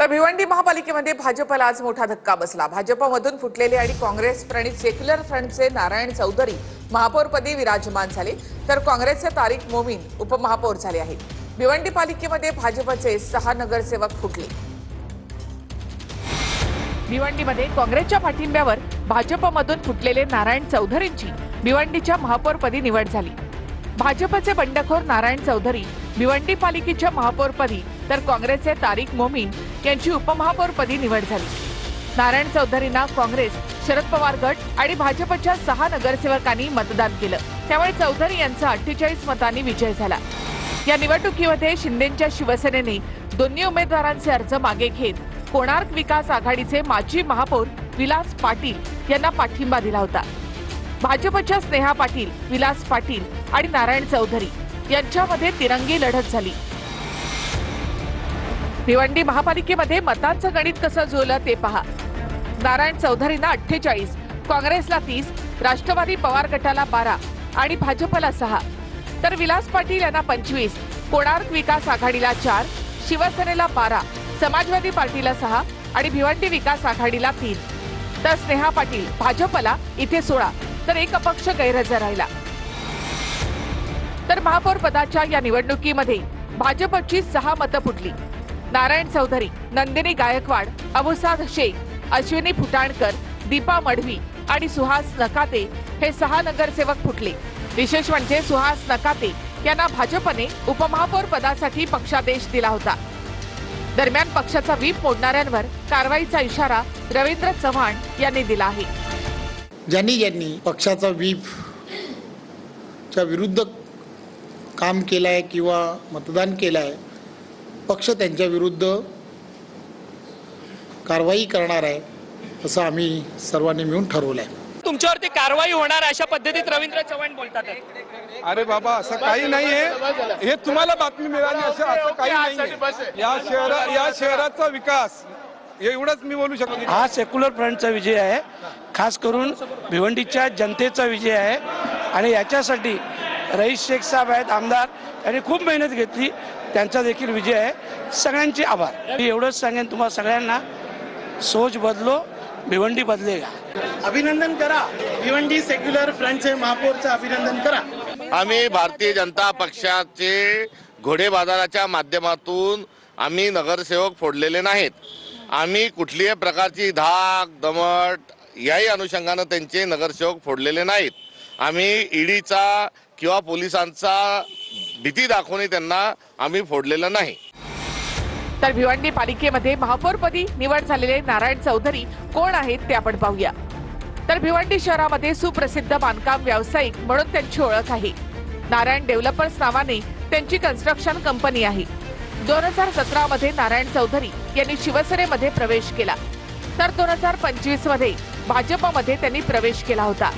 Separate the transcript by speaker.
Speaker 1: तर भिवंडी महापालिकेमध्ये भाजपला आज मोठा धक्का बसला। भाजपमधून फुटलेले आणि काँग्रेस प्रणित सेक्युलर फ्रंटचे नारायण चौधरी महापौरपदी विराजमान झाले, तर काँग्रेसचे तारिक मोमीन उपमहापौर झाले आहेत। भिवंडी पालिकेमध्ये भाजपचे 6 नगरसेवक फुटले। भिवंडीमध्ये काँग्रेसच्या पाठिंब्यावर भाजपमधून फुटलेले नारायण चौधरींची भिवंडीच्या महापौरपदी निवड झाली। भाजपचे बंडखोर नारायण चौधरी भिवंडी पालिकेच्या महापौरपदी, तर काँग्रेसचे तारिक मोमीन यांची उपमहापौरपदी निवड झाली। नारायण चौधरींना काँग्रेस, शरद पवार गट आणि भाजपच्या 6 नगरसेवकांनी मतदान केलं, त्यामुळे चौधरी यांचा 48 मतांनी विजय झाला। या निवडणुकीमध्ये शिंदेच्या शिवसेनेने दोन्ही उमेदवारांचे अर्ज मागे घेत कोणार्क विकास आघाडीचे माजी महापौर विलास पाटील यांना पाठिंबा दिला होता। भाजपच्या स्नेहा पाटील, विलास पाटील आणि नारायण चौधरी यांच्यामध्ये तिरंगी लढत झाली। भिवंडी महापालिकेमध्ये मतांचं गणित कसं जुळलं ते पहा। नारायण चौधरींना 48, काँग्रेसला 30, राष्ट्रवादी पवार गटाला 12 आणि भाजपला 6, तर विलास पाटील यांना 25, कोणार्क विकास आघाडीला 4, शिवसेनेला 12, समाजवादी पार्टीला 6 आणि भिवंडी विकास आघाडीला 3, तर स्नेहा पाटील भाजपला इथे 16, तर एक अपक्ष गैरहजर राहिला। तर महापौर पदाच्या या निवडणुकीमध्ये भाजपची 6 मतं फुटली। नारायण चौधरी, नंदिनी गायकवाड, अबुसाद शेख, अश्विनी फुटाणकर, दीपा मढवी आणि सुहास नकाते हे 6 नगरसेवक फुटले। विशेष म्हणजे सुहास नकाते यांना भाजपने उपमहापौर पदासाठी पक्षादेश दिला होता। दरम्यान पक्षाचा व्हीप मोडणाऱ्यांवर कारवाईचा इशारा रवींद्र चव्हाण यांनी दिला आहे।
Speaker 2: ज्यांनी पक्षाचा व्हीपच्या विरुद्ध काम केलंय किंवा मतदान केलंय, पक्ष त्यांच्या विरुद्ध कारवाई करणार आहे असं आम्ही सर्वांनी मिळून ठरवलंय।
Speaker 3: तुमच्यावरती कारवाई होणार अशा पद्धतीत रवींद्र चव्हाण बोलतात।
Speaker 4: अरे बाबा, असं काही नाहीये, हे तुम्हाला बातमी मिळाली असं काही नाहीये। या शहराचा विकास एवढंच मी बोलू शकतो।
Speaker 5: हा सेक्युलर फ्रंटचा विजय आहे, खास करून भिवंडीच्या जनतेचा विजय आहे आणि याच्यासाठी रईस शेख साहेब आहेत आमदार, यांनी खूप मेहनत घेतली, त्यांचा देखील विजय आहे। सगळ्यांचे आभार। मी एवढंच सांगेन तुम्हाला सगळ्यांना, सोच बदलो, भिवंडी बदलेगा।
Speaker 6: अभिनंदन करा, भिवंडी सेक्युलर फ्रंटचे महापौरचं अभिनंदन करा।
Speaker 7: आम्ही भारतीय जनता पक्षाचे घोडे बाजाराच्या माध्यमातून आम्ही नगरसेवक फोडलेले नाहीत। आम्ही कुठल्याही प्रकारची धाक दमट याही अनुषंगाने त्यांचे नगरसेवक फोडलेले नाहीत। आम्ही ईडीचा किंवा पोलिसांचा भीती दाखवून त्यांना आम्ही फोडलेलं नाही।
Speaker 1: तर भिवंडी पालिकेमध्ये महापौरपदी निवड झालेले नारायण चौधरी कोण आहेत ते आपण पाहूया। तर भिवंडी शहरामध्ये सुप्रसिद्ध बांधकाम व्यावसायिक म्हणून त्यांची ओळख आहे। नारायण डेव्हलपर्स नावाने त्यांची कन्स्ट्रक्शन कंपनी आहे। 2017 मध्ये नारायण चौधरी यांनी शिवसेनेमध्ये प्रवेश केला, तर 2025 मध्ये भाजपमध्ये त्यांनी प्रवेश केला होता।